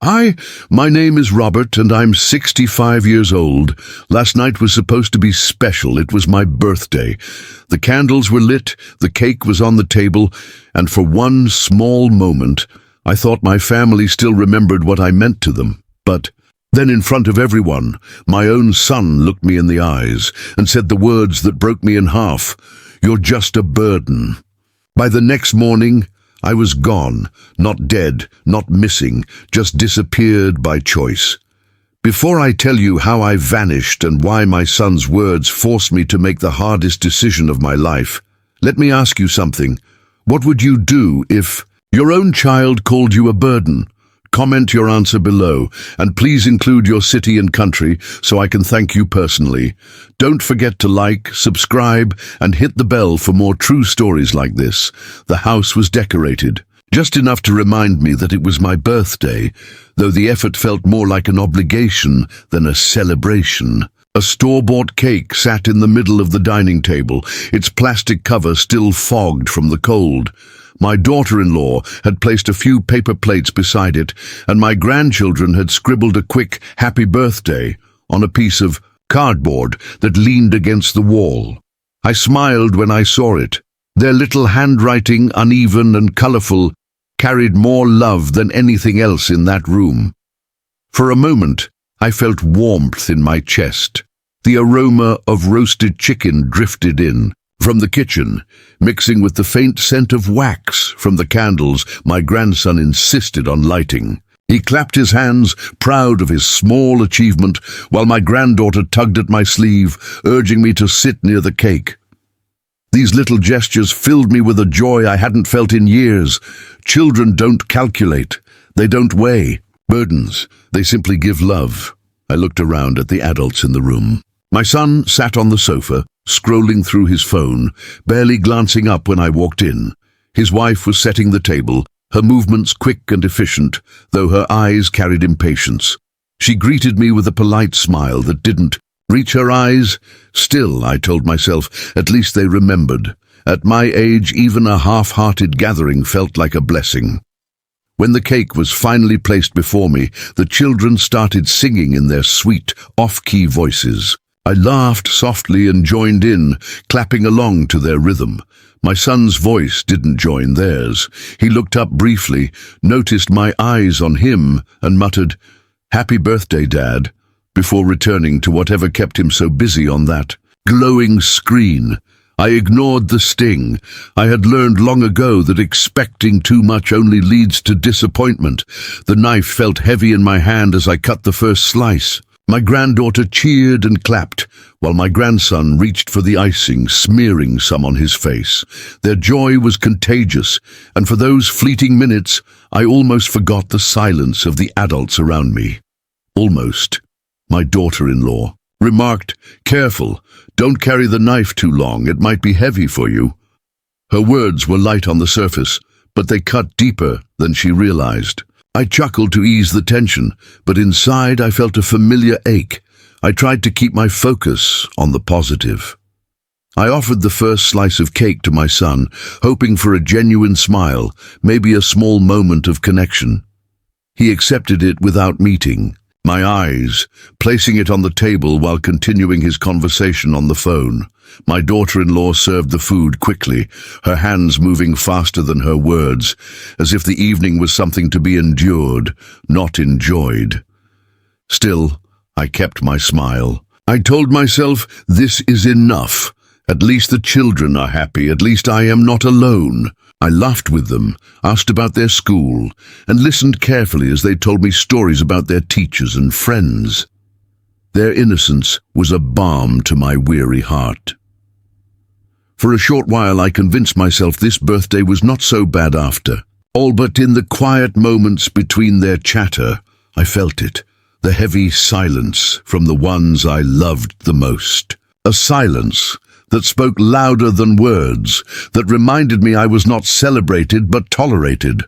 Hi, my name is Robert and I'm 65 years old. Last night was supposed to be special. It was my birthday. The candles were lit, the cake was on the table, and for one small moment, I thought my family still remembered what I meant to them. But then in front of everyone, my own son looked me in the eyes and said the words that broke me in half. "You're just a burden." By the next morning, I was gone, not dead, not missing, just disappeared by choice. Before I tell you how I vanished and why my son's words forced me to make the hardest decision of my life, let me ask you something. What would you do if your own child called you a burden? Comment your answer below, and please include your city and country so I can thank you personally. Don't forget to like, subscribe, and hit the bell for more true stories like this. The house was decorated, just enough to remind me that it was my birthday, though the effort felt more like an obligation than a celebration. A store-bought cake sat in the middle of the dining table, its plastic cover still fogged from the cold. My daughter-in-law had placed a few paper plates beside it, and my grandchildren had scribbled a quick "Happy Birthday" on a piece of cardboard that leaned against the wall. I smiled when I saw it. Their little handwriting, uneven and colorful, carried more love than anything else in that room. For a moment, I felt warmth in my chest. The aroma of roasted chicken drifted in from the kitchen, mixing with the faint scent of wax from the candles my grandson insisted on lighting. He clapped his hands, proud of his small achievement, while my granddaughter tugged at my sleeve, urging me to sit near the cake. These little gestures filled me with a joy I hadn't felt in years. Children don't calculate. They don't weigh burdens. They simply give love. I looked around at the adults in the room. My son sat on the sofa, scrolling through his phone, barely glancing up when I walked in. His wife was setting the table, her movements quick and efficient, though her eyes carried impatience. She greeted me with a polite smile that didn't reach her eyes. Still, I told myself, at least they remembered. At my age, even a half-hearted gathering felt like a blessing. When the cake was finally placed before me, the children started singing in their sweet, off-key voices. I laughed softly and joined in, clapping along to their rhythm. My son's voice didn't join theirs. He looked up briefly, noticed my eyes on him, and muttered, "Happy birthday, Dad," before returning to whatever kept him so busy on that glowing screen. I ignored the sting. I had learned long ago that expecting too much only leads to disappointment. The knife felt heavy in my hand as I cut the first slice. My granddaughter cheered and clapped, while my grandson reached for the icing, smearing some on his face. Their joy was contagious, and for those fleeting minutes, I almost forgot the silence of the adults around me. Almost. My daughter-in-law remarked, "Careful, don't carry the knife too long, it might be heavy for you." Her words were light on the surface, but they cut deeper than she realized. I chuckled to ease the tension, but inside I felt a familiar ache. I tried to keep my focus on the positive. I offered the first slice of cake to my son, hoping for a genuine smile, maybe a small moment of connection. He accepted it without meeting my eyes, placing it on the table while continuing his conversation on the phone. My daughter-in-law served the food quickly, her hands moving faster than her words, as if the evening was something to be endured, not enjoyed. Still, I kept my smile. I told myself, this is enough. At least the children are happy, at least I am not alone. I laughed with them, asked about their school, and listened carefully as they told me stories about their teachers and friends. Their innocence was a balm to my weary heart. For a short while I convinced myself this birthday was not so bad after. All but in the quiet moments between their chatter, I felt it, the heavy silence from the ones I loved the most. A silence that spoke louder than words, that reminded me I was not celebrated but tolerated.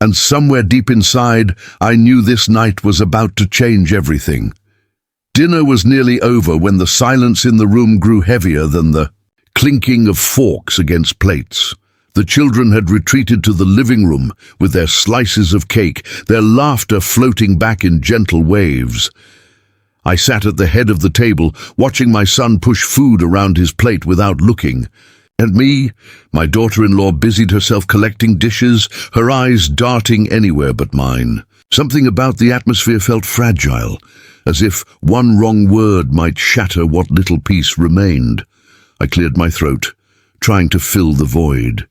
And somewhere deep inside, I knew this night was about to change everything. Dinner was nearly over when the silence in the room grew heavier than the clinking of forks against plates. The children had retreated to the living room with their slices of cake, their laughter floating back in gentle waves. I sat at the head of the table, watching my son push food around his plate without looking. And me, my daughter-in-law, busied herself collecting dishes, her eyes darting anywhere but mine. Something about the atmosphere felt fragile, as if one wrong word might shatter what little peace remained. I cleared my throat, trying to fill the void.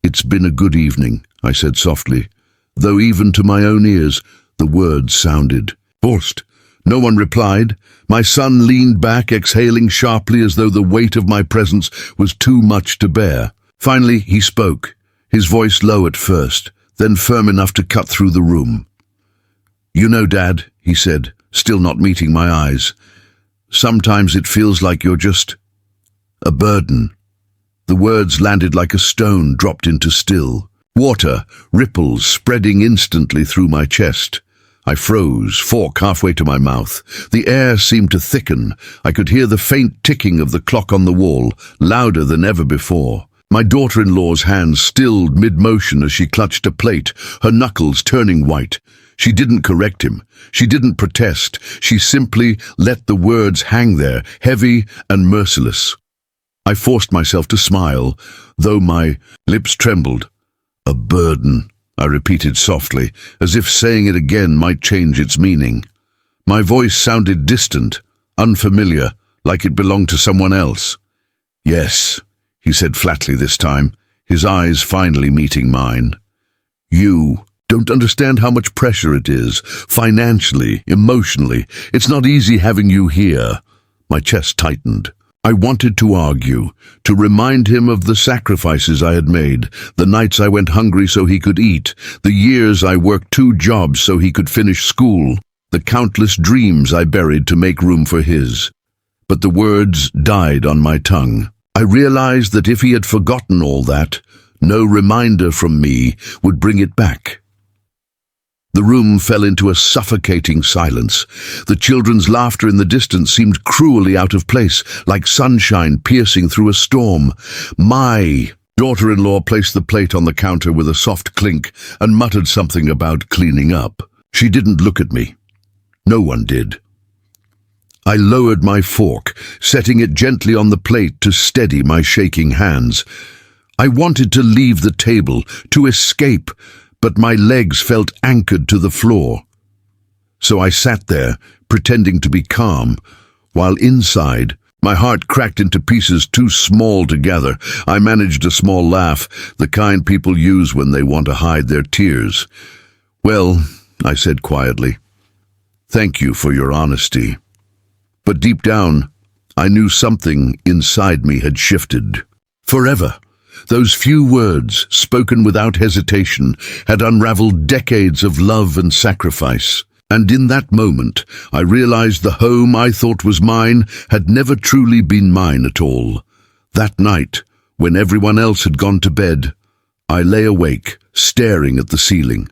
"It's been a good evening," I said softly, though even to my own ears the words sounded forced. No one replied. My son leaned back, exhaling sharply as though the weight of my presence was too much to bear. Finally, he spoke, his voice low at first, then firm enough to cut through the room. "You know, Dad," he said, still not meeting my eyes, "sometimes it feels like you're just a burden." The words landed like a stone dropped into still. Water, ripples spreading instantly through my chest. I froze, fork halfway to my mouth. The air seemed to thicken. I could hear the faint ticking of the clock on the wall, louder than ever before. My daughter-in-law's hand stilled mid-motion as she clutched a plate, her knuckles turning white. She didn't correct him. She didn't protest. She simply let the words hang there, heavy and merciless. I forced myself to smile, though my lips trembled. "A burden," I repeated softly, as if saying it again might change its meaning. My voice sounded distant, unfamiliar, like it belonged to someone else. "Yes," he said flatly this time, his eyes finally meeting mine. "You don't understand how much pressure it is, financially, emotionally. It's not easy having you here." My chest tightened. I wanted to argue, to remind him of the sacrifices I had made, the nights I went hungry so he could eat, the years I worked 2 jobs so he could finish school, the countless dreams I buried to make room for his. But the words died on my tongue. I realized that if he had forgotten all that, no reminder from me would bring it back. The room fell into a suffocating silence. The children's laughter in the distance seemed cruelly out of place, like sunshine piercing through a storm. My daughter-in-law placed the plate on the counter with a soft clink and muttered something about cleaning up. She didn't look at me. No one did. I lowered my fork, setting it gently on the plate to steady my shaking hands. I wanted to leave the table, to escape, but my legs felt anchored to the floor. So I sat there, pretending to be calm, while inside, my heart cracked into pieces too small to gather. I managed a small laugh, the kind people use when they want to hide their tears. "Well," I said quietly, "thank you for your honesty." But deep down, I knew something inside me had shifted. Forever. Those few words, spoken without hesitation, had unraveled decades of love and sacrifice. And in that moment, I realized the home I thought was mine had never truly been mine at all. That night, when everyone else had gone to bed, I lay awake, staring at the ceiling.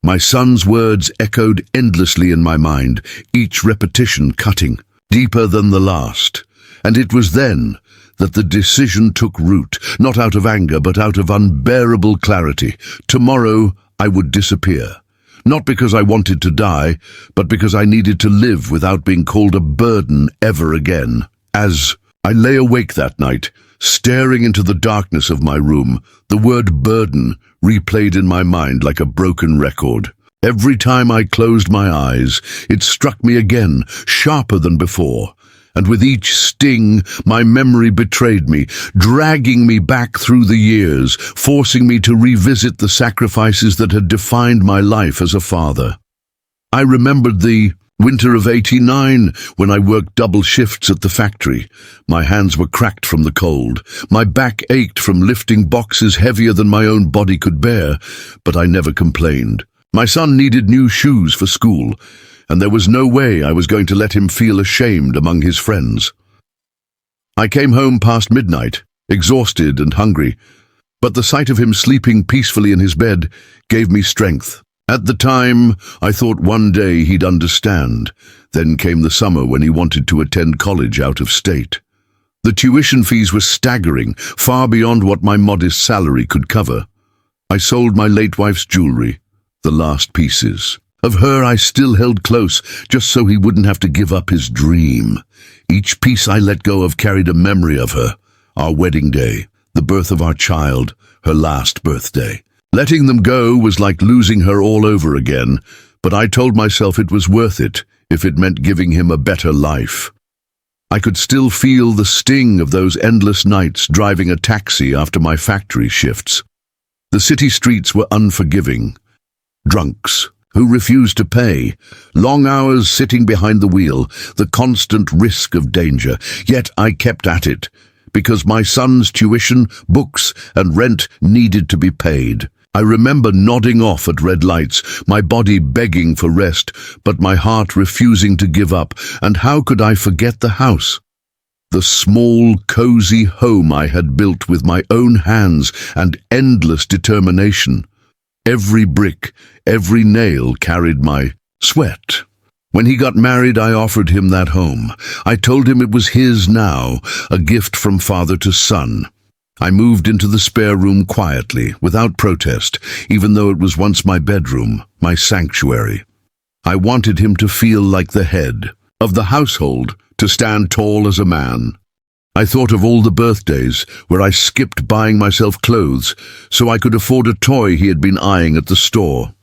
My son's words echoed endlessly in my mind, each repetition cutting, deeper than the last. And it was then that the decision took root, not out of anger, but out of unbearable clarity. Tomorrow I would disappear. Not because I wanted to die, but because I needed to live without being called a burden ever again. As I lay awake that night, staring into the darkness of my room, the word burden replayed in my mind like a broken record. Every time I closed my eyes, it struck me again, sharper than before. And with each sting, my memory betrayed me, dragging me back through the years, forcing me to revisit the sacrifices that had defined my life as a father. I remembered the winter of '89, when I worked double shifts at the factory. My hands were cracked from the cold. My back ached from lifting boxes heavier than my own body could bear, but I never complained. My son needed new shoes for school, and there was no way I was going to let him feel ashamed among his friends. I came home past midnight, exhausted and hungry, but the sight of him sleeping peacefully in his bed gave me strength. At the time, I thought one day he'd understand. Then came the summer when he wanted to attend college out of state. The tuition fees were staggering, far beyond what my modest salary could cover. I sold my late wife's jewelry, the last pieces. Of her I still held close, just so he wouldn't have to give up his dream. Each piece I let go of carried a memory of her, our wedding day, the birth of our child, her last birthday. Letting them go was like losing her all over again, but I told myself it was worth it if it meant giving him a better life. I could still feel the sting of those endless nights driving a taxi after my factory shifts. The city streets were unforgiving. Drunks who refused to pay, long hours sitting behind the wheel, the constant risk of danger. Yet I kept at it, because my son's tuition, books, and rent needed to be paid. I remember nodding off at red lights, my body begging for rest, but my heart refusing to give up. And how could I forget the house? The small, cozy home I had built with my own hands and endless determination. Every brick, every nail carried my sweat. When he got married, I offered him that home. I told him it was his now, a gift from father to son. I moved into the spare room quietly, without protest, even though it was once my bedroom, my sanctuary. I wanted him to feel like the head of the household, to stand tall as a man. I thought of all the birthdays where I skipped buying myself clothes so I could afford a toy he had been eyeing at the store.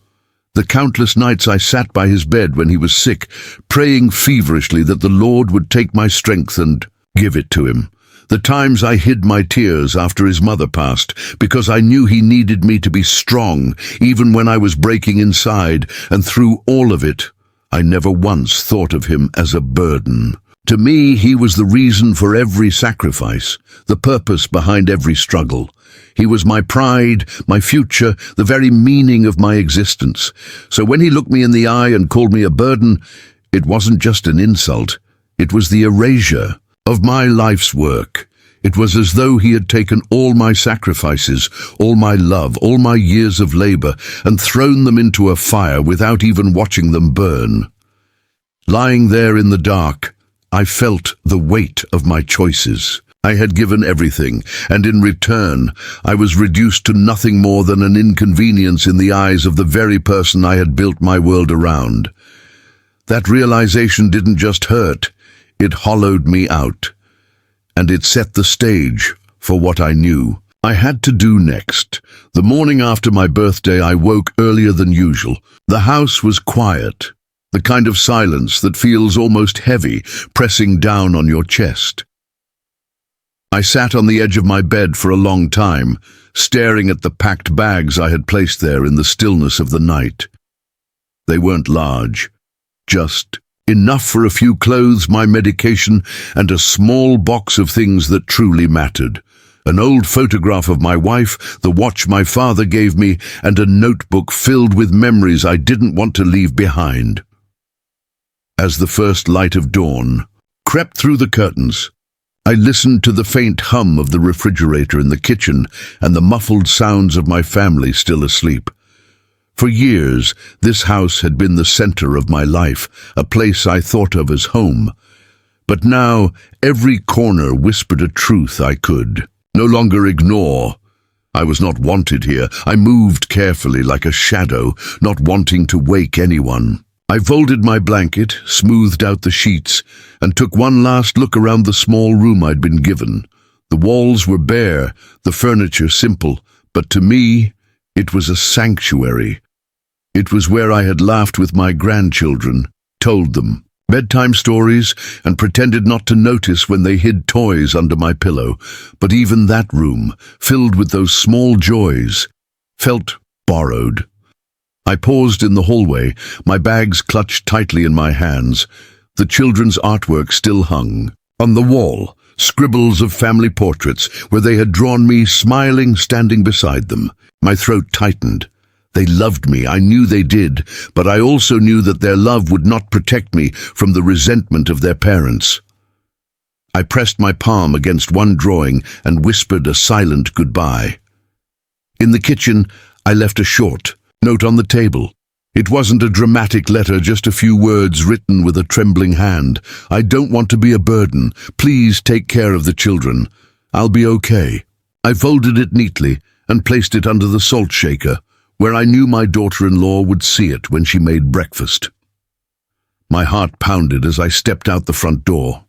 The countless nights I sat by his bed when he was sick, praying feverishly that the Lord would take my strength and give it to him. The times I hid my tears after his mother passed, because I knew he needed me to be strong, even when I was breaking inside, and through all of it, I never once thought of him as a burden. To me, he was the reason for every sacrifice, the purpose behind every struggle. He was my pride, my future, the very meaning of my existence. So when he looked me in the eye and called me a burden, it wasn't just an insult. It was the erasure of my life's work. It was as though he had taken all my sacrifices, all my love, all my years of labor, and thrown them into a fire without even watching them burn. Lying there in the dark, I felt the weight of my choices. I had given everything, and in return, I was reduced to nothing more than an inconvenience in the eyes of the very person I had built my world around. That realization didn't just hurt, it hollowed me out, and it set the stage for what I knew I had to do next. The morning after my birthday, I woke earlier than usual. The house was quiet, the kind of silence that feels almost heavy, pressing down on your chest. I sat on the edge of my bed for a long time, staring at the packed bags I had placed there in the stillness of the night. They weren't large, just enough for a few clothes, my medication, and a small box of things that truly mattered. An old photograph of my wife, the watch my father gave me, and a notebook filled with memories I didn't want to leave behind. As the first light of dawn crept through the curtains, I listened to the faint hum of the refrigerator in the kitchen and the muffled sounds of my family still asleep. For years, this house had been the center of my life, a place I thought of as home. But now, every corner whispered a truth I could no longer ignore. I was not wanted here. I moved carefully like a shadow, not wanting to wake anyone. I folded my blanket, smoothed out the sheets, and took one last look around the small room I'd been given. The walls were bare, the furniture simple, but to me, it was a sanctuary. It was where I had laughed with my grandchildren, told them bedtime stories, and pretended not to notice when they hid toys under my pillow. But even that room, filled with those small joys, felt borrowed. I paused in the hallway, my bags clutched tightly in my hands. The children's artwork still hung. On the wall, scribbles of family portraits where they had drawn me smiling, standing beside them. My throat tightened. They loved me, I knew they did, but I also knew that their love would not protect me from the resentment of their parents. I pressed my palm against one drawing and whispered a silent goodbye. In the kitchen, I left a short note on the table. It wasn't a dramatic letter, just a few words written with a trembling hand. I don't want to be a burden. Please take care of the children. I'll be okay. I folded it neatly and placed it under the salt shaker, where I knew my daughter-in-law would see it when she made breakfast. My heart pounded as I stepped out the front door.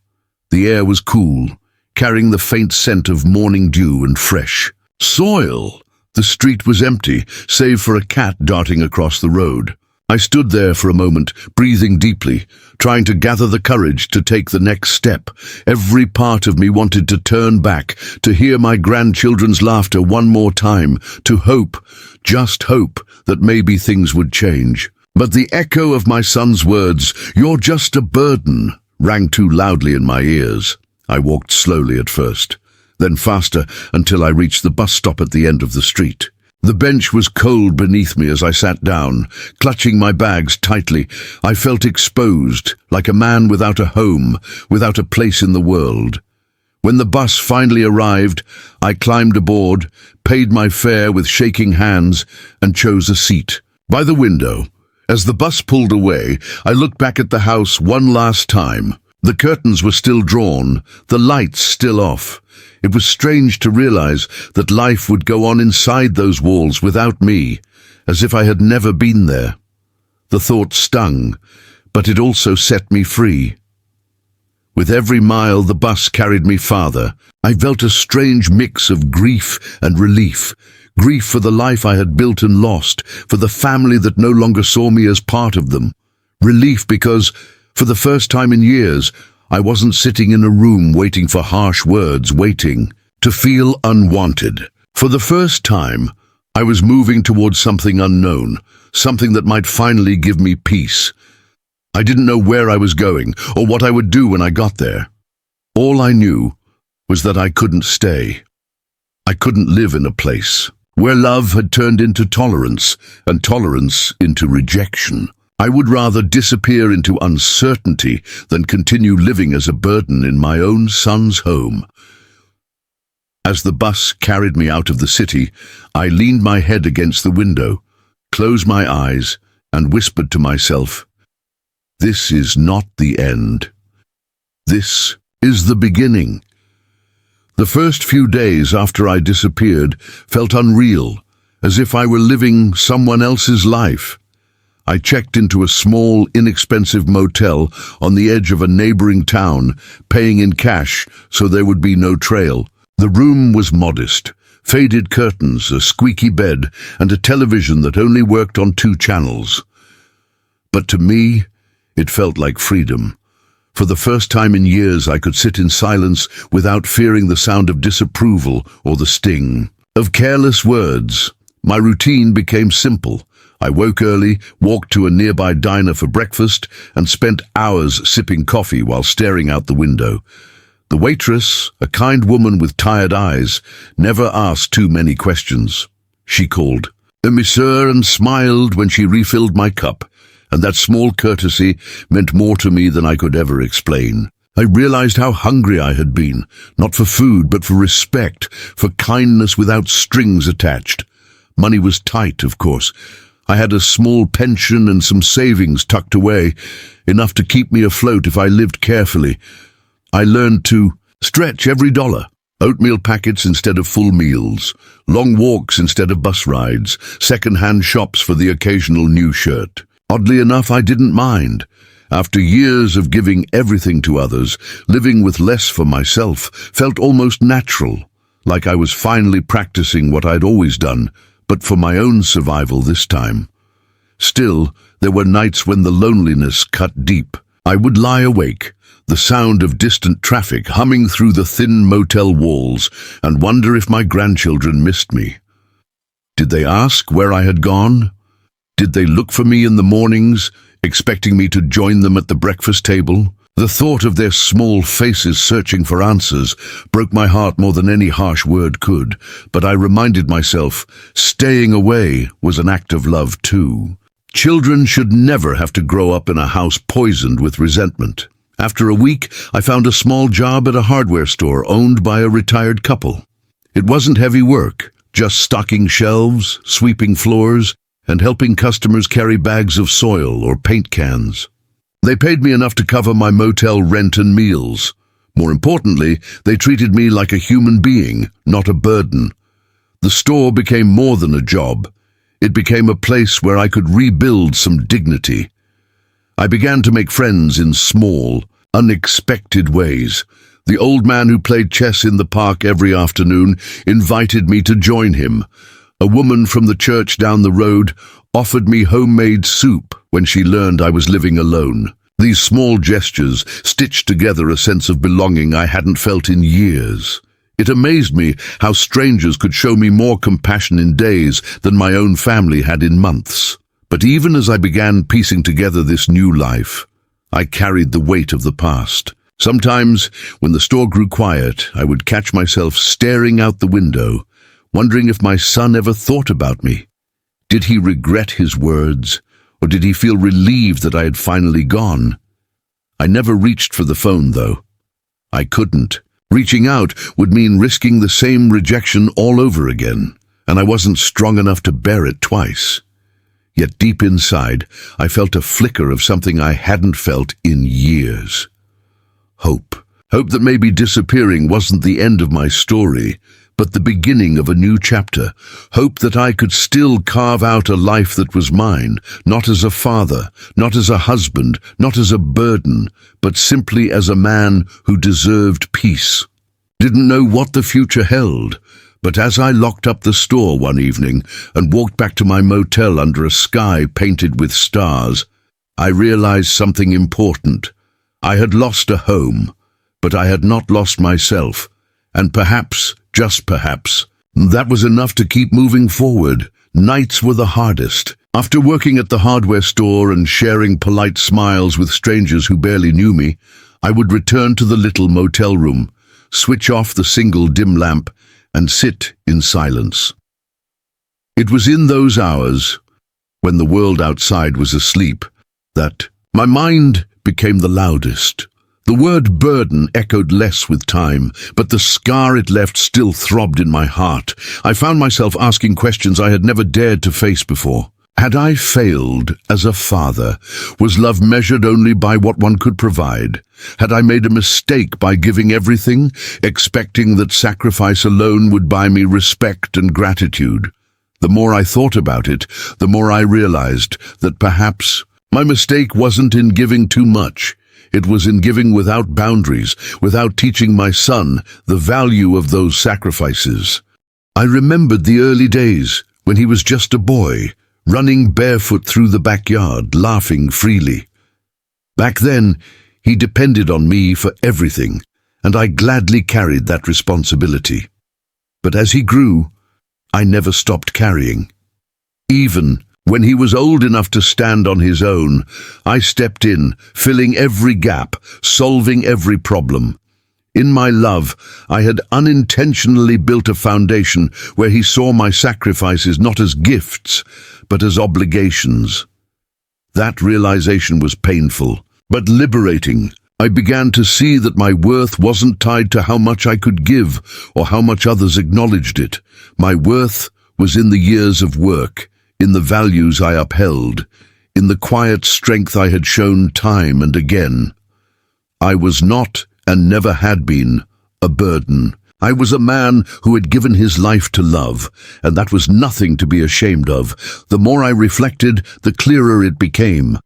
The air was cool, carrying the faint scent of morning dew and fresh soil. The street was empty, save for a cat darting across the road. I stood there for a moment, breathing deeply, trying to gather the courage to take the next step. Every part of me wanted to turn back, to hear my grandchildren's laughter one more time, to hope, just hope, that maybe things would change. But the echo of my son's words, "You're just a burden," rang too loudly in my ears. I walked slowly at first, then faster until I reached the bus stop at the end of the street. The bench was cold beneath me as I sat down, clutching my bags tightly. I felt exposed, like a man without a home, without a place in the world. When the bus finally arrived, I climbed aboard, paid my fare with shaking hands, and chose a seat by the window. As the bus pulled away, I looked back at the house one last time. The curtains were still drawn, the lights still off. It was strange to realize that life would go on inside those walls without me, as if I had never been there. The thought stung, but it also set me free. With every mile the bus carried me farther, I felt a strange mix of grief and relief. Grief for the life I had built and lost, for the family that no longer saw me as part of them. Relief because, for the first time in years, I wasn't sitting in a room waiting for harsh words, waiting to feel unwanted. For the first time, I was moving towards something unknown, something that might finally give me peace. I didn't know where I was going or what I would do when I got there. All I knew was that I couldn't stay. I couldn't live in a place where love had turned into tolerance and tolerance into rejection. I would rather disappear into uncertainty than continue living as a burden in my own son's home. As the bus carried me out of the city, I leaned my head against the window, closed my eyes, and whispered to myself, "This is not the end. This is the beginning." The first few days after I disappeared felt unreal, as if I were living someone else's life. I checked into a small, inexpensive motel on the edge of a neighboring town, paying in cash so there would be no trail. The room was modest, faded curtains, a squeaky bed, and a television that only worked on 2 channels. But to me, it felt like freedom. For the first time in years, I could sit in silence without fearing the sound of disapproval or the sting of careless words. My routine became simple. I woke early, walked to a nearby diner for breakfast, and spent hours sipping coffee while staring out the window. The waitress, a kind woman with tired eyes, never asked too many questions. She called "Monsieur" and smiled when she refilled my cup, and that small courtesy meant more to me than I could ever explain. I realized how hungry I had been, not for food, but for respect, for kindness without strings attached. Money was tight, of course. I had a small pension and some savings tucked away, enough to keep me afloat if I lived carefully. I learned to stretch every dollar. Oatmeal packets instead of full meals, long walks instead of bus rides, second-hand shops for the occasional new shirt. Oddly enough, I didn't mind. After years of giving everything to others, living with less for myself felt almost natural, like I was finally practicing what I'd always done, but for my own survival this time. Still, there were nights when the loneliness cut deep. I would lie awake, the sound of distant traffic humming through the thin motel walls, and wonder if my grandchildren missed me. Did they ask where I had gone? Did they look for me in the mornings, expecting me to join them at the breakfast table? The thought of their small faces searching for answers broke my heart more than any harsh word could, but I reminded myself staying away was an act of love too. Children should never have to grow up in a house poisoned with resentment. After a week, I found a small job at a hardware store owned by a retired couple. It wasn't heavy work, just stocking shelves, sweeping floors, and helping customers carry bags of soil or paint cans. They paid me enough to cover my motel rent and meals. More importantly, they treated me like a human being, not a burden. The store became more than a job. It became a place where I could rebuild some dignity. I began to make friends in small, unexpected ways. The old man who played chess in the park every afternoon invited me to join him. A woman from the church down the road offered me homemade soup when she learned I was living alone. These small gestures stitched together a sense of belonging I hadn't felt in years. It amazed me how strangers could show me more compassion in days than my own family had in months. But even as I began piecing together this new life, I carried the weight of the past. Sometimes, when the store grew quiet, I would catch myself staring out the window, wondering if my son ever thought about me. Did he regret his words, or did he feel relieved that I had finally gone? I never reached for the phone, though. I couldn't. Reaching out would mean risking the same rejection all over again, and I wasn't strong enough to bear it twice. Yet deep inside, I felt a flicker of something I hadn't felt in years. Hope. Hope that maybe disappearing wasn't the end of my story, but the beginning of a new chapter. Hope that I could still carve out a life that was mine, not as a father, not as a husband, not as a burden, but simply as a man who deserved peace. Didn't know what the future held, but as I locked up the store one evening and walked back to my motel under a sky painted with stars, I realized something important. I had lost a home, but I had not lost myself, and perhaps, just perhaps, that was enough to keep moving forward. Nights were the hardest. After working at the hardware store and sharing polite smiles with strangers who barely knew me, I would return to the little motel room, switch off the single dim lamp, and sit in silence. It was in those hours, when the world outside was asleep, that my mind became the loudest. The word burden echoed less with time, but the scar it left still throbbed in my heart. I found myself asking questions I had never dared to face before. Had I failed as a father? Was love measured only by what one could provide? Had I made a mistake by giving everything, expecting that sacrifice alone would buy me respect and gratitude? The more I thought about it, the more I realized that perhaps my mistake wasn't in giving too much. It was in giving without boundaries, without teaching my son the value of those sacrifices. I remembered the early days when he was just a boy, running barefoot through the backyard, laughing freely. Back then, he depended on me for everything, and I gladly carried that responsibility. But as he grew, I never stopped carrying. Even when he was old enough to stand on his own, I stepped in, filling every gap, solving every problem. In my love, I had unintentionally built a foundation where he saw my sacrifices not as gifts, but as obligations. That realization was painful, but liberating. I began to see that my worth wasn't tied to how much I could give or how much others acknowledged it. My worth was in the years of work, in the values I upheld, in the quiet strength I had shown time and again. I was not, and never had been, a burden. I was a man who had given his life to love, and that was nothing to be ashamed of. The more I reflected, the clearer it became.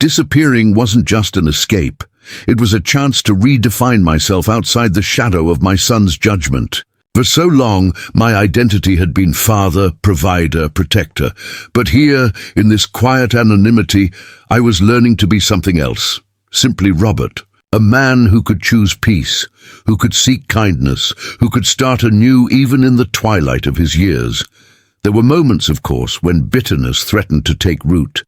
Disappearing wasn't just an escape. It was a chance to redefine myself outside the shadow of my son's judgment. For so long, my identity had been father, provider, protector. But here, in this quiet anonymity, I was learning to be something else. Simply Robert. A man who could choose peace, who could seek kindness, who could start anew even in the twilight of his years. There were moments, of course, when bitterness threatened to take root.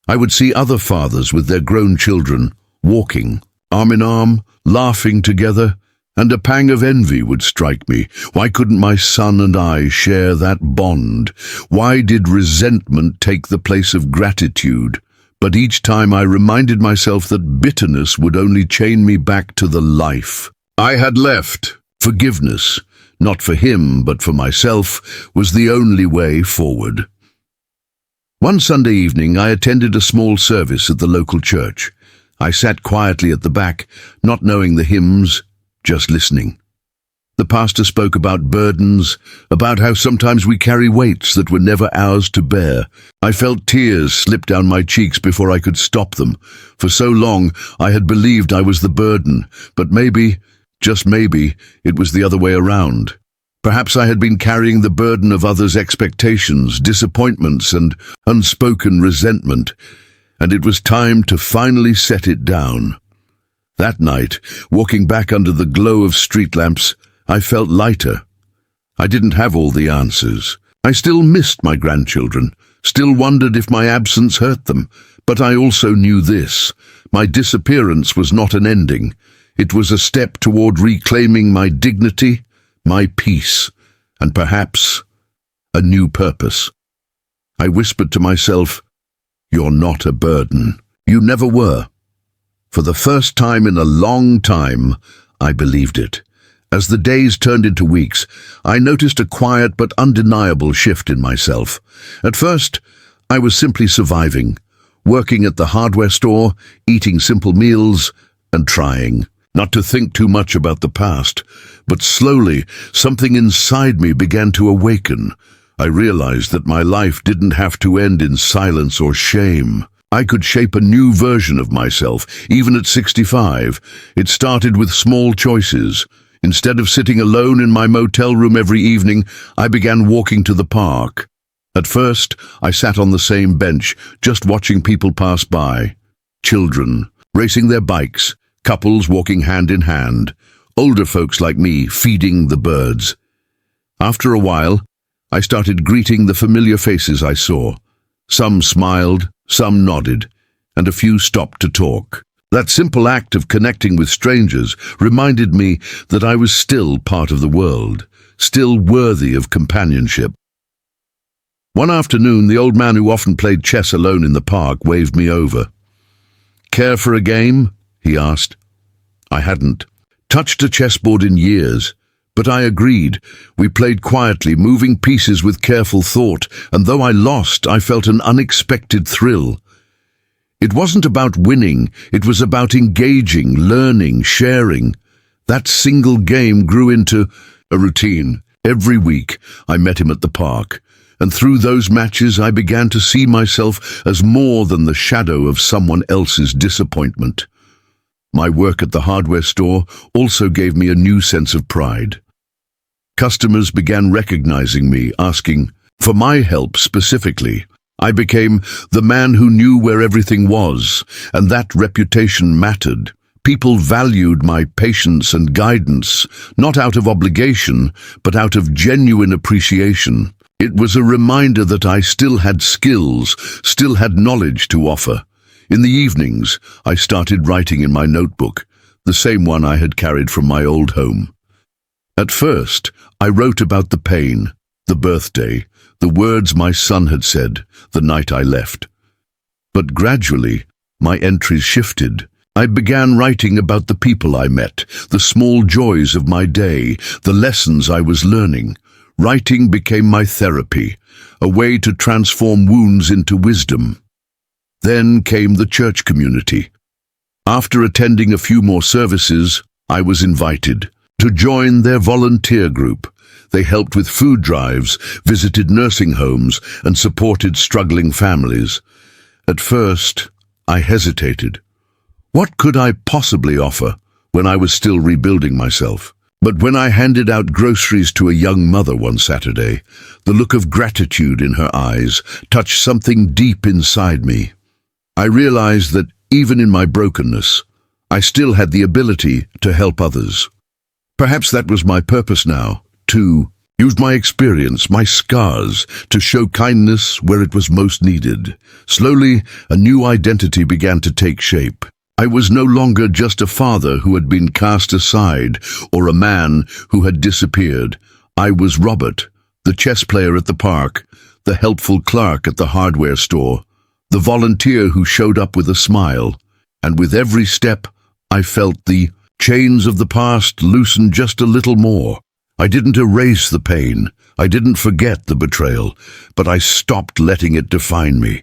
I would see other fathers with their grown children, walking, arm in arm, laughing together, and a pang of envy would strike me. Why couldn't my son and I share that bond? Why did resentment take the place of gratitude? But each time I reminded myself that bitterness would only chain me back to the life I had left. Forgiveness, not for him but for myself, was the only way forward. One Sunday evening, I attended a small service at the local church. I sat quietly at the back, not knowing the hymns, just listening. The pastor spoke about burdens, about how sometimes we carry weights that were never ours to bear. I felt tears slip down my cheeks before I could stop them. For so long, I had believed I was the burden, but maybe, just maybe, it was the other way around. Perhaps I had been carrying the burden of others' expectations, disappointments, and unspoken resentment, and it was time to finally set it down. That night, walking back under the glow of street lamps, I felt lighter. I didn't have all the answers. I still missed my grandchildren, still wondered if my absence hurt them, but I also knew this. My disappearance was not an ending. It was a step toward reclaiming my dignity, my peace, and perhaps a new purpose. I whispered to myself, "You're not a burden. You never were." For the first time in a long time, I believed it. As the days turned into weeks, I noticed a quiet but undeniable shift in myself. At first, I was simply surviving, working at the hardware store, eating simple meals, and trying not to think too much about the past. But slowly, something inside me began to awaken. I realized that my life didn't have to end in silence or shame. I could shape a new version of myself, even at 65. It started with small choices. Instead of sitting alone in my motel room every evening, I began walking to the park. At first, I sat on the same bench, just watching people pass by. Children, racing their bikes, couples walking hand in hand, older folks like me feeding the birds. After a while, I started greeting the familiar faces I saw. Some smiled, some nodded, and a few stopped to talk. That simple act of connecting with strangers reminded me that I was still part of the world, still worthy of companionship. One afternoon, the old man who often played chess alone in the park waved me over. "Care for a game?" he asked. I hadn't touched a chessboard in years, but I agreed. We played quietly, moving pieces with careful thought, and though I lost, I felt an unexpected thrill. It wasn't about winning, it was about engaging, learning, sharing. That single game grew into a routine. Every week, I met him at the park, and through those matches I began to see myself as more than the shadow of someone else's disappointment. My work at the hardware store also gave me a new sense of pride. Customers began recognizing me, asking for my help specifically. I became the man who knew where everything was, and that reputation mattered. People valued my patience and guidance, not out of obligation, but out of genuine appreciation. It was a reminder that I still had skills, still had knowledge to offer. In the evenings, I started writing in my notebook, the same one I had carried from my old home. At first, I wrote about the pain, the birthday, the words my son had said the night I left. But gradually, my entries shifted. I began writing about the people I met, the small joys of my day, the lessons I was learning. Writing became my therapy, a way to transform wounds into wisdom. Then came the church community. After attending a few more services, I was invited to join their volunteer group. They helped with food drives, visited nursing homes, and supported struggling families. At first, I hesitated. What could I possibly offer when I was still rebuilding myself? But when I handed out groceries to a young mother one Saturday, the look of gratitude in her eyes touched something deep inside me. I realized that even in my brokenness, I still had the ability to help others. Perhaps that was my purpose now, to use my experience, my scars, to show kindness where it was most needed. Slowly, a new identity began to take shape. I was no longer just a father who had been cast aside or a man who had disappeared. I was Robert, the chess player at the park, the helpful clerk at the hardware store, the volunteer who showed up with a smile. And with every step, I felt the chains of the past loosen just a little more. I didn't erase the pain. I didn't forget the betrayal, but I stopped letting it define me.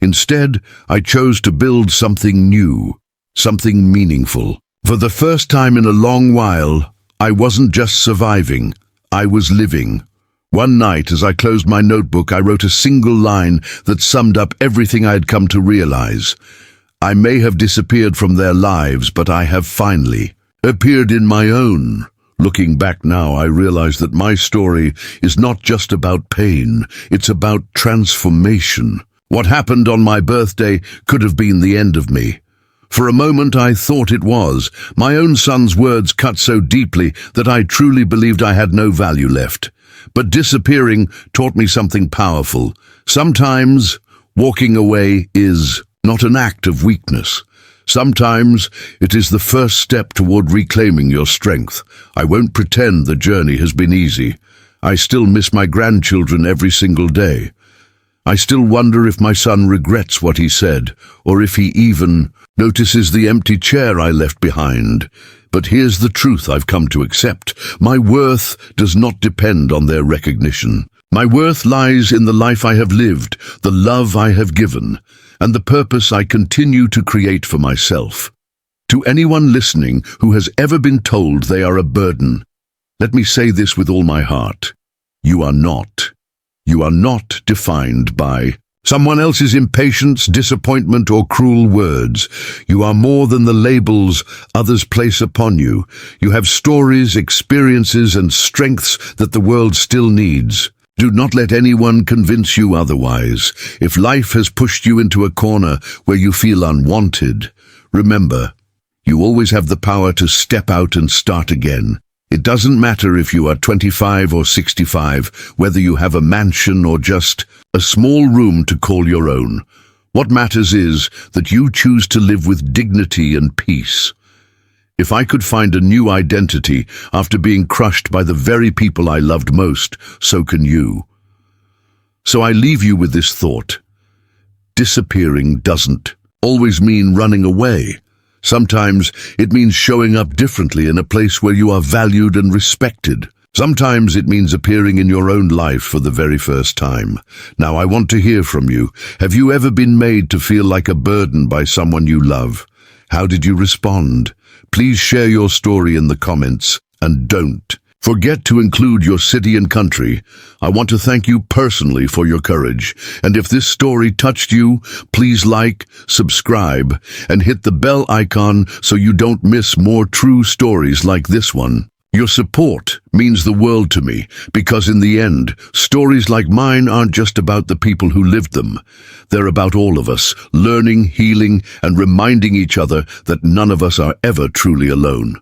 Instead, I chose to build something new, something meaningful. For the first time in a long while, I wasn't just surviving, I was living. One night, as I closed my notebook, I wrote a single line that summed up everything I had come to realize. I may have disappeared from their lives, but I have finally appeared in my own. Looking back now, I realize that my story is not just about pain, it's about transformation. What happened on my birthday could have been the end of me. For a moment I thought it was. My own son's words cut so deeply that I truly believed I had no value left. But disappearing taught me something powerful. Sometimes walking away is not an act of weakness. Sometimes it is the first step toward reclaiming your strength. I won't pretend the journey has been easy. I still miss my grandchildren every single day. I still wonder if my son regrets what he said, or if he even notices the empty chair I left behind. But here's the truth I've come to accept. My worth does not depend on their recognition. My worth lies in the life I have lived, the love I have given, and the purpose I continue to create for myself. To anyone listening who has ever been told they are a burden, let me say this with all my heart. You are not. You are not defined by someone else's impatience, disappointment, or cruel words. You are more than the labels others place upon you. You have stories, experiences, and strengths that the world still needs. Do not let anyone convince you otherwise. If life has pushed you into a corner where you feel unwanted, remember, you always have the power to step out and start again. It doesn't matter if you are 25 or 65, whether you have a mansion or just a small room to call your own. What matters is that you choose to live with dignity and peace. If I could find a new identity after being crushed by the very people I loved most, so can you. So I leave you with this thought. Disappearing doesn't always mean running away. Sometimes it means showing up differently in a place where you are valued and respected. Sometimes it means appearing in your own life for the very first time. Now I want to hear from you. Have you ever been made to feel like a burden by someone you love? How did you respond? Please share your story in the comments, and don't forget to include your city and country. I want to thank you personally for your courage. And if this story touched you, please like, subscribe, and hit the bell icon so you don't miss more true stories like this one. Your support means the world to me, because in the end, stories like mine aren't just about the people who lived them. They're about all of us, learning, healing, and reminding each other that none of us are ever truly alone.